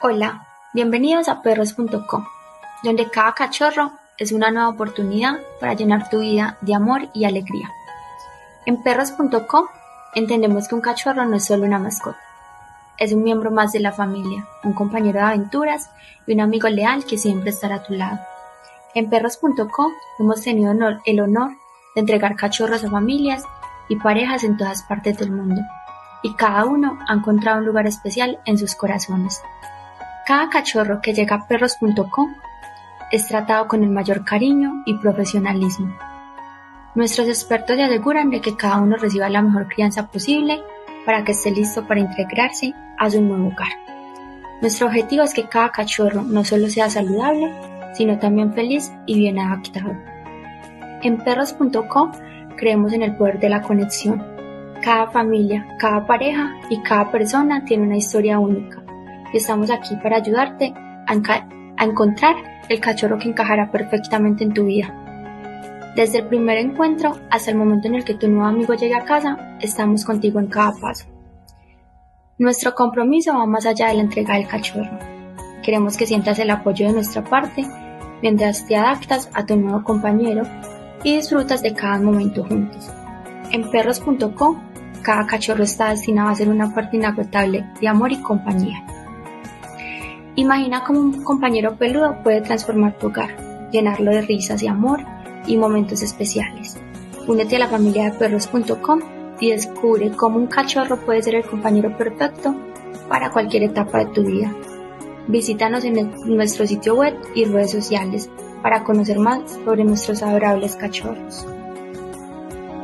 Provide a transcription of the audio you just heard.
Hola, bienvenidos a perros.com, donde cada cachorro es una nueva oportunidad para llenar tu vida de amor y alegría. En perros.com entendemos que un cachorro no es solo una mascota, es un miembro más de la familia, un compañero de aventuras y un amigo leal que siempre estará a tu lado. En perros.com hemos tenido el honor de entregar cachorros a familias y parejas en todas partes del mundo, y cada uno ha encontrado un lugar especial en sus corazones. Cada cachorro que llega a perros.com es tratado con el mayor cariño y profesionalismo. Nuestros expertos se aseguran de que cada uno reciba la mejor crianza posible para que esté listo para integrarse a su nuevo hogar. Nuestro objetivo es que cada cachorro no solo sea saludable, sino también feliz y bien adaptado. En perros.com creemos en el poder de la conexión. Cada familia, cada pareja y cada persona tiene una historia única. Y estamos aquí para ayudarte a encontrar el cachorro que encajará perfectamente en tu vida. Desde el primer encuentro hasta el momento en el que tu nuevo amigo llegue a casa, estamos contigo en cada paso. Nuestro compromiso va más allá de la entrega del cachorro. Queremos que sientas el apoyo de nuestra parte mientras te adaptas a tu nuevo compañero y disfrutas de cada momento juntos. En perros.com, cada cachorro está destinado a ser una parte inagotable de amor y compañía. Imagina cómo un compañero peludo puede transformar tu hogar, llenarlo de risas y amor y momentos especiales. Únete a la familia de perros.com y descubre cómo un cachorro puede ser el compañero perfecto para cualquier etapa de tu vida. Visítanos en nuestro sitio web y redes sociales para conocer más sobre nuestros adorables cachorros.